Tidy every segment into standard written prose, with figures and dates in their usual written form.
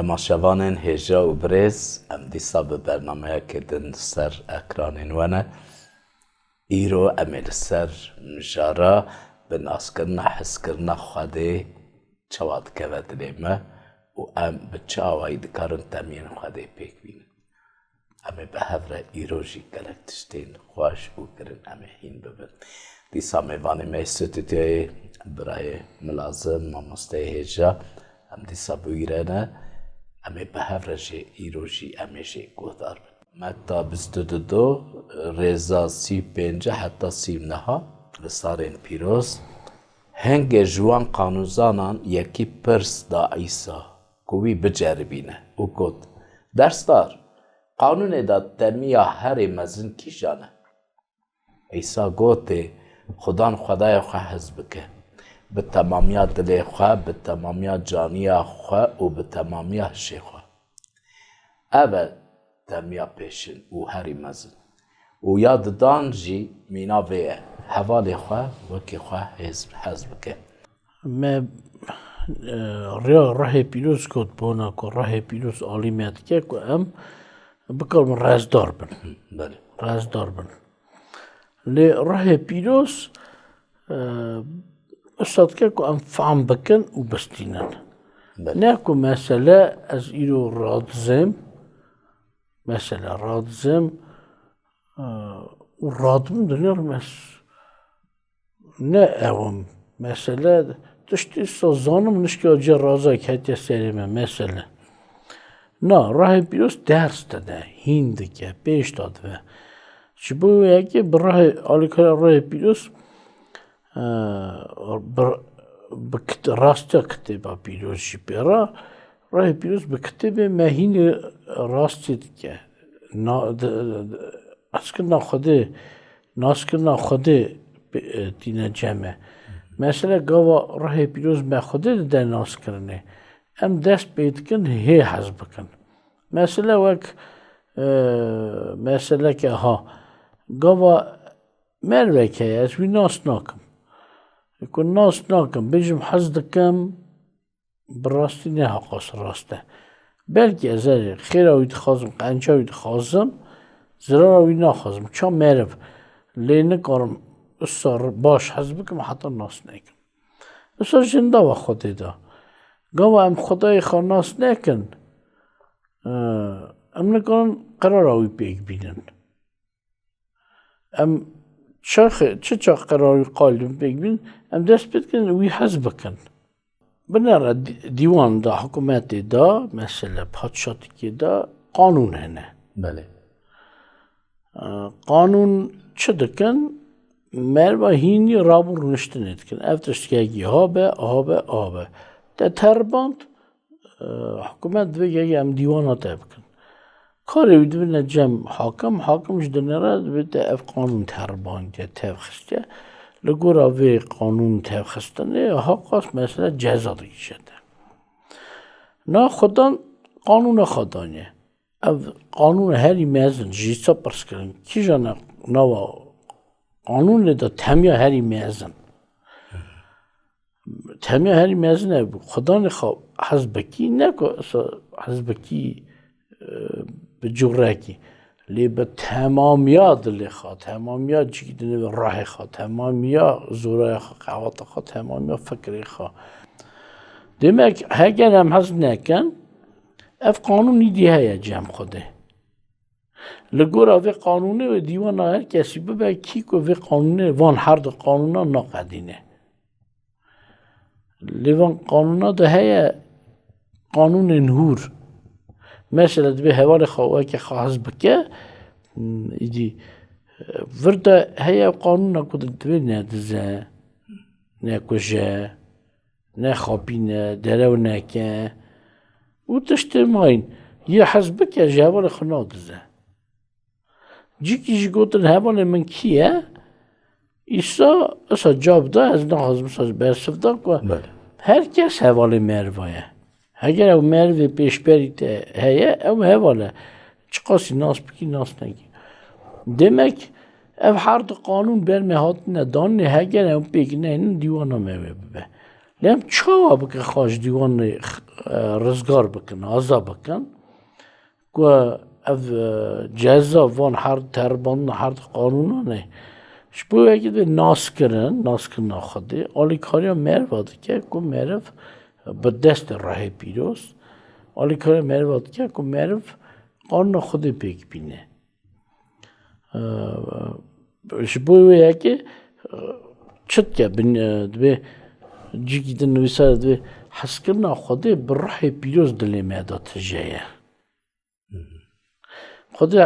تماشاوانên hêja û birêz em dîsa bi bernameyekê din ser ekranên we ne. Îro em ê li ser mijara bi naskirina hezkirina Xwedê çawa dikeve dilê me û em bi çi awayî dikarin temiyên Xwedê pêk bînin. Em ê bi hev re îro jî gelek tiştên xweş û girin em ê hîn bibin. Dîsa mêvanê me stûdyoyê birayê Milazim mamosteyê hêja em dîsa bigîrene em ê bi hev re jê îro jî em ê jê guhdar bin. Meta 22 rêza 35 heta 39 li salên pîroz hengê ji wan qanûnzanan yekî pirs da Îsa ku wî biceribîne û got dersdar qanûnê da temiya herê mezin kîjan e? Îsa gotê xudan xwedaya xwe hez bike bi temamiya dilê xwe, bi temamiya caniya xwe û bi temamiya hişê xwe. Ev e temiya pêşin û herî mezin. û ya didan jî mîna vê ye hevalê xwe wekî xwe hez bike. Me rêya rehê pîroz got bona ku rehê pîroz alî me dike ku em bikarin rezdar bin. Belê. Rezdar bin. Lê rehê pîroz wisa dike ku em fehm bikin û bistînin. Ne ku mesele ez îro radizim, mesela radizim û radim dinir mes ne evim mesele tiştî zanim nişka ca razak hetiye serê me mesele. Na rehê pîroz ders dide, hîn dike, pêş da dibe. Ji bo yekê bi rehê alîkariya rehê pîroz rastiya kitêba pîroz jî pêra rehê pîroz bi kitêbê me hînê rastî dike. Naskirina Xwedê, naskirina Xwedê tîne cem e. Mesela gava rehê pîroz me Xwedê dide naskirinê em dest pê dikin hê hez bikin. Mesela wek meseleke ha gava mervek heye ez wî nas nakim. Ku nas nakim bêjim hez dikim bi rastî ne heqas rast e. Belkî ez ê xêra wî dixwazim, qenca wî dixwazim, zirara wî naxwazim. Ça meriv lê nikarim wisa baş hez bikim heta nas nekim. Wisa jindava Xwedê da. Gava em xwedayê xwe nas nekin em nikarin qerara wî pêk bînin. Em çi ça qerara wî qalîn pêk bînin em dest pê dikin wî hez bikin. Binêre dîwan da hikûmetê da mesela padşahîkê da qanûn hene. Belê. Qanûn çi dikin? Merva hînî rabûn rûniştinê dikin. Ev tiştekî habe, habe, habe. Te terband hikûmet divê em dîwana te bikin. Karê wî dibine cem hakim, hakim ji dinêre divê te ev qanûn terbandiye tevxistiye. Li gora vê qanûn tevxistinê heqas mesela ceza dikişe te. Na xudan qanûna xwe daniye. Ev qanûna herî mezin ji Îsa pirs kirin. Kîjan e nava qanûnê da temiya herî mezin. Temiya herî mezin e xudanê xwe hez bikî ne ku hez bikî bi cûrekî. Lê bi temamiya dilê xwe, temamiya cî dinêve rahê xwe, temamiya zoraya xwe, qeweta xwe, temamiya fikrê xwe. Demek heger em hez nekin ev qanûn îdî heye cem Xwedê. Li gora vê qanûnê ve dîwana her kesî bibe kî ku vê qanûnê van her di qanûna naqedîne. Lê van qanûna da heye qanûnên hûr. Mesela divê hevalê xwe wekî xwe hez bike îdî vir de heye qanûna ku divê nedize, nekuje, nexapîne, derew neke û tiştê mayîn. Yê hez bike ji hevalê xwe nadize. Cîkî jî gotin hevalê min kî ye? Îsa cav da ez naxwazim bersiv da ku herkes hevalê merva ye. Heger ew mervê pêşberî te heye ew heval e. Çi qasî nas bikî nas nekî. Demek ev her di qanûn ber me hatine danî heger ew pêk nehênin dîwana me wê bibe. لیم چاوا بکن خواش دیوان رزگار بکن آزا بکن که اف جزا وان هر تربان هر قانونانه شبوه اگه ده ناس کرن خودی آلی کاریا مرد که مرف به دست راه پیروز آلی کاریا مرد که مرف قانون خودی پیک بینه شبوه اگه چت که بین دوی جیکی دن نویسار دوی حس کرنا خودی به راه پیروز دلی میادات جایه خودی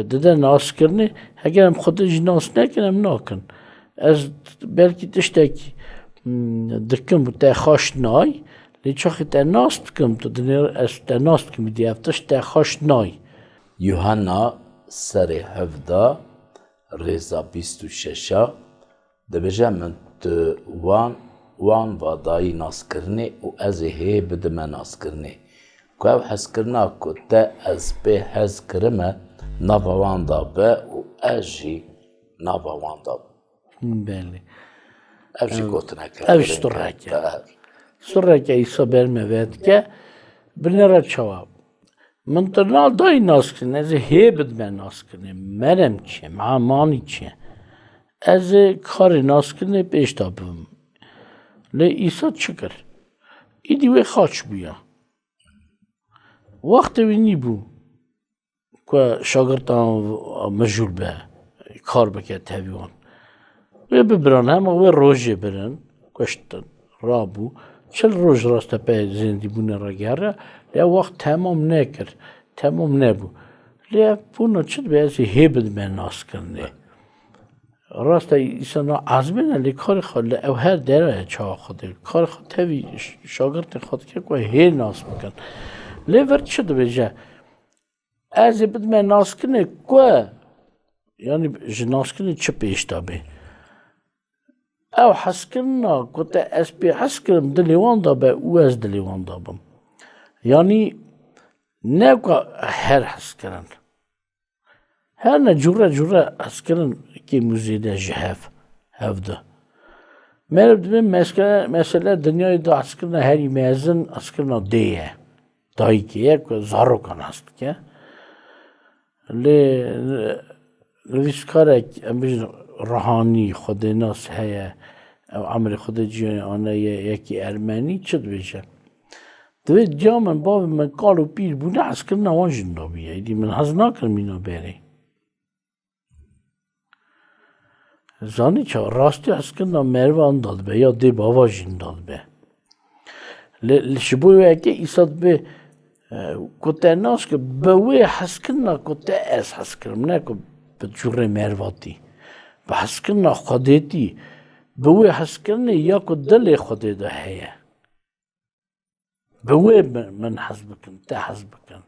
داده ناس کرنه اگر هم خودش ناس نکنم ناکن از بلکی تشتکی دکم تا خوش نای لیچاخی تا ناس کم تو دنیر از تا ناس کمی دیافتش تا خوش نای یوحنا سر 17 ریزا 26 دبیجه من تو وان وادایی ناس کرنه و از هی بدمه ناس کرنه که او حس کرنا که تا از به حس کرمه ناوا وان دا به و از جی ناوا وان دا بله او جی گوتنه که اوش سرکه ایسا برمه وید که بنره چواب من ترنال دای ناس کنه از هی بدمه ناس کنه مرم چیه معمانی چیه از کار ناس کنه پیش تابم لی ایسا چکر ایدی وی خاچ بیا وقت وینی بو که شاگردان مجبور به کار بکه تاویون و ببرن همه و روژه برن کشتن رابو چل روز راسته به زندگی بونه را گره لیا وقت تمام نبو لیا بونه چد به ازی هیبد من ناس کرنه راسته ایسانا عزمینه لی کار خود لی او هر داره چه خوده کار خود تاوی شاگرد خود که هی ناس بکن لی ورد چد بجه ازی بد من ناس کنه که یعنی ناس کنه چه پیش تابه او حس کرنا که از بی حس کرم دلیوان دابه او از دلیوان دابم یعنی نه که هر حس کرن هر نه جوره حس کرن که موزیده جهف هفته مرد بیم مثلا دنیای دا حس کرنا هری میزن حس کرنا دیه دایی که یک زارو کن هست که لویسکارک امروز روحانی خود ناس هیا او عمر خود جیان آنها یکی ارمنی چد بشه دوید جا من باب من کارو پیر بونه حس کرنا وان جندابیه ایدی من حس ناکرم اینو بره زانی چه راستی حس کرنا مروان داد به یا دی بابا جنداد به شبوی اگه ایساد به کته ناس که بوی حس کرنا کته از حس کرم نه که به جور مرواتی به حس کرنا خودتی بوی حس کرنه یا که دل خوده ده هیه بوی من حس بکن تا حس بکن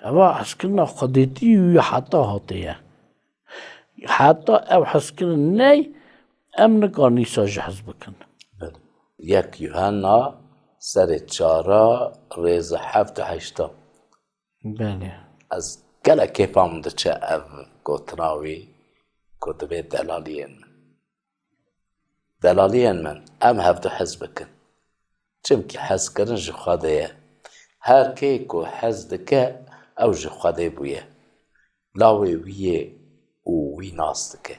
اما حس کرنا خودتی یا حتی هاتیه حتی او حس کرن نی ام نکانی ساج حس بکن یک یوحنا سر 4 ریز 7 بله از گله کیفام ده چه او گوتناوی کتبه دلالین من ام هفته حز بکن چمکی حز کرن جی خواده هر کی که حز دکه او جی خواده بویه لاوی ویه او وی ناس دکه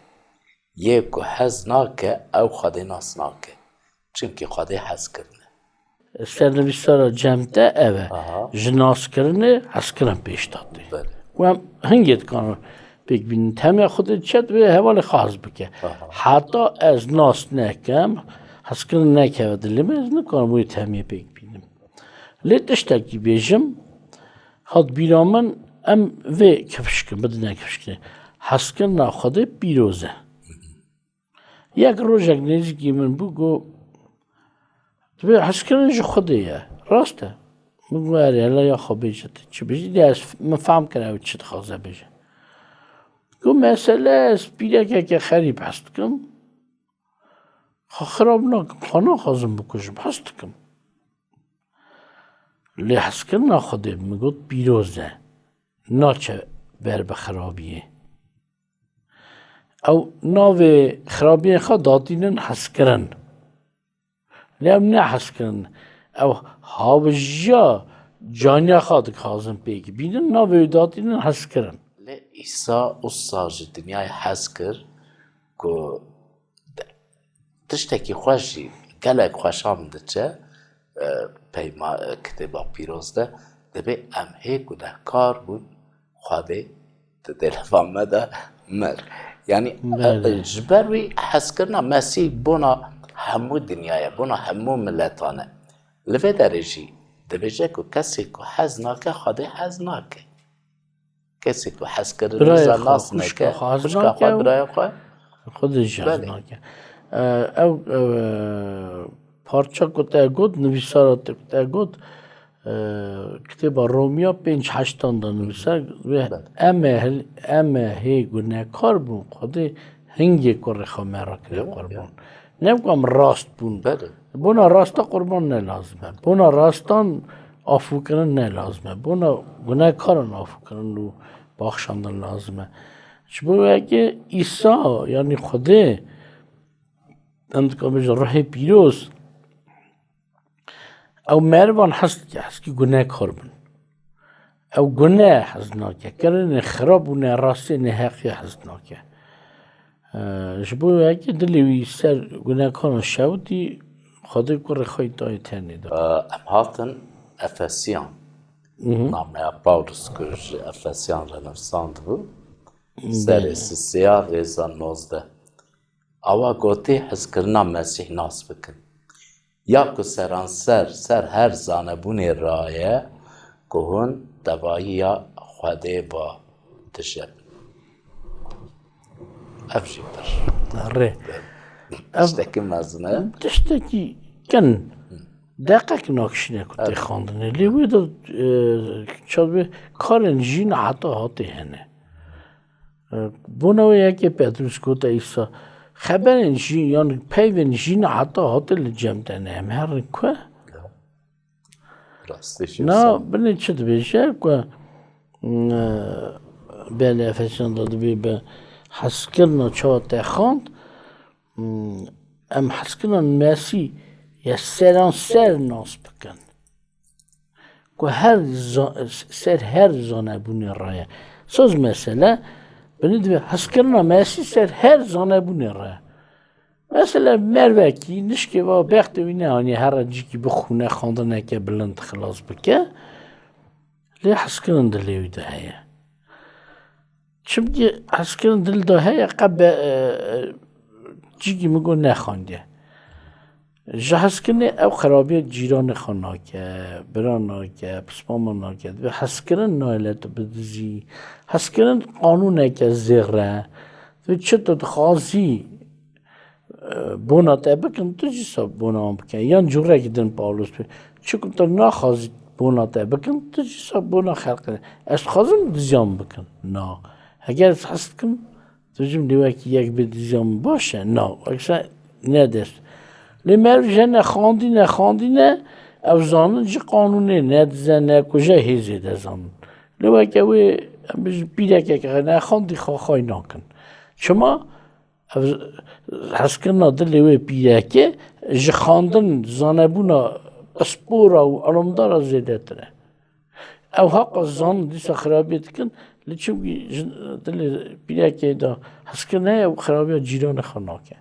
یه که حز ناکه او خواده ناس ناکه چمکی خواده حز کرنه سرنویسارا جمعه اوه جناس کرنه حز کرن پیش داده و هم هنگید کانو بگ بینید همه خودت چد به حوال خاص بکه حتی از ناس نکم حس کرن نکه و دلیم از نکنم باید همه بگ بینیم لیتش تاکی بیجم حد بیرامن ام و کفش کن بده نکفش کنه حس کرن خوده بیروزه یک روزک نزدیکی من بگو حس کرن جو خوده یه راسته بگو هلا یا خواه بیجد چه بیجد از من فهم کنه او چه خوازه بیجد که مسئله است بیره که خریب هست کم خراب نکن خانه خواستم بکشم هست کم لی هست کن نخوده میگود بیروزه ناچه بر به خرابیه او ناو خرابیه خواه دادینن هست کرن لیم نه حس کردن او هاوجیا جانیا خاد خازن پیک بینن نویداتین حس کردن لی ایسا اصاج دنیای حس کر که تشتکی خوشی گلک خوشام دچه پیما کتابا پیروز ده دبی ام هی گناهکار بود خواده تدلفامه ده مر یعنی جبروی حس کرنا مسیح بنا همو دنیای بنا همو ملتانه لفه درجی دبیجه که کسی که حز ناکه خواده حز ناکه کسی که حز کرده نزا ناس نکه خوشکا خواه برای خواه خودش حز ناکه او پارچه که تاگود نویسارات که تاگود کتاب رومیا 5-8 نویسار امه هی گناهکار بون خودی هنگی کره خمره که قربان نمیگم راست بون بونا راستا قربان نه لازمه بونا راستان عفو کردن نه لازمه بونا گناهکاران عفو کردن و بخشاندن لازمه چون اگه عیسی یعنی خدا انتقام راه پیروز او مروان هست که گناهکار بون او گناه هست ناکه کردن خراب و نه راستی نه حقی هست ناکه شبوه اگه دلیوی سر گناهکاران شودی خدا کره خواهی دای تنی دار ام هاتن افسیان نامه پاولوس کرش افسیان را نفساند بود سر سیا ریزان 19 اوا گوتی حس کرنا مسیح ناس بکن یا که سران سر هر زانبون رایه که هون دوایی یا خواده با تشب افجی بر ره تشتکی مزنه تشتکی کن دقیق ناکشینه کتی خواندنه لیوی دا چاد به کارن جین حتی هاتی هنه بونوی یکی پتروس کتا ایسا خبرن جین یعنی پیون جین حتی هاتی لجمدنه هم هرن که راستش نه بله چه بیشه که بله افسیان داده بی به حس کردن چاوت خواند ام حس کردن مسیح یا سر ناس بکن که هر زانه بونی رایه ساز مثلا بنید به حس کردن مسیح هر زانه بونی رایه مثلا مروکی نشکه و بخت وینه آنی هر جی که بخونه خواندنه که بلند خلاص بکه لی حس کردن دلیوی ده هیه چونکه حس کردن دل ده هیه قبل جی که مگو نخوانده جا حس کردن او خرابی جیران خوانا که برانا که پسماما که حس کردن نایلت بدزی حس کردن قانونه که زیره و چطور خاصی بونا تا بکن تو جیسا بونا هم بکن یان جوره کدن پاولوس بی چون تو نخواهی بونا تا بکن تو جیسا بونا خلق کن از خواهیم دزیام بکن نه اگر حست کن تو جیم دیوه که یک به دزیام باشه نه اکسا ندست لیمر نخواندی نه او زانن جی قانونه ندزه نه کجا هیزی دزانن لیوه که وی بیده که نخواندی خواهی نکن شما حس کردن دلیوی پیره که جه خواندن زانبونا اسپورا و علمدارا زیده تره او حق زان دیسا خرابیت کن لیچون دلی پیره که دا حس کردن او خرابی جیران خوانا که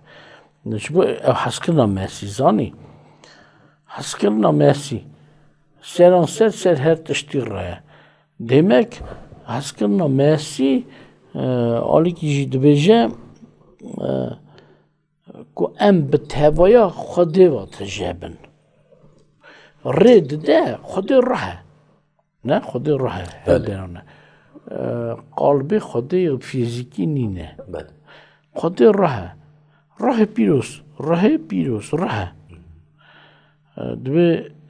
نشبو او حس کردن مسی زانی حس کردن مسی سران سر هر تشتیر راه demek حس کردن مسی آلی که جید بیجه که ام به تهویا خودی و تجابن رید ده خودی راه نه خودی راه هدیانه قلبی خودی فیزیکی نینه خودی راه پیروز راه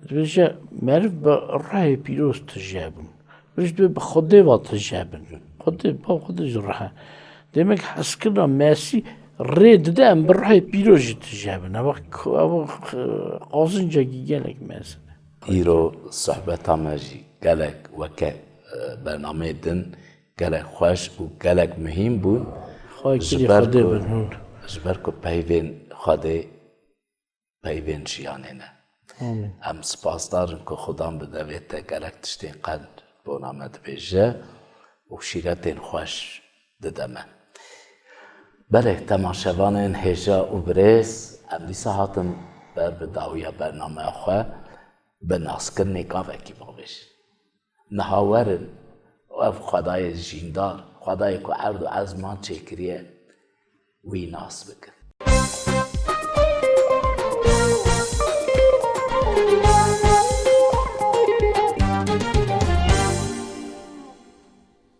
دویشه معرف به راه پیروز تجابن دویشه به خودی و تجابن خودی راه demek حس کردن مسی رید ده ام بر راه پیروزی تجابن اما قازنجا گلک مثلا ایرو صحبت همجی گلک وکه برنامه دن گلک خوش و گلک مهم بود خواهی کلی خوده بنون جبر که پیوین خوده پەیوێن ژیانێنە آمین ئەم سپاسدارن کە خوددان بدەوێتە گەلک تشتێن قەت بۆ نامە دبێژە و شیرەتێن خۆش ددەمە بەڵێ تەماشەوانên هێژا û birêz em dîsa hatin ber bi dawiya bernameya xwe bi naskirinê gavekî bavêj niha werin ev xwedayê jîndar xwedayê ku erd û ezman çêkiriye wî nas bikin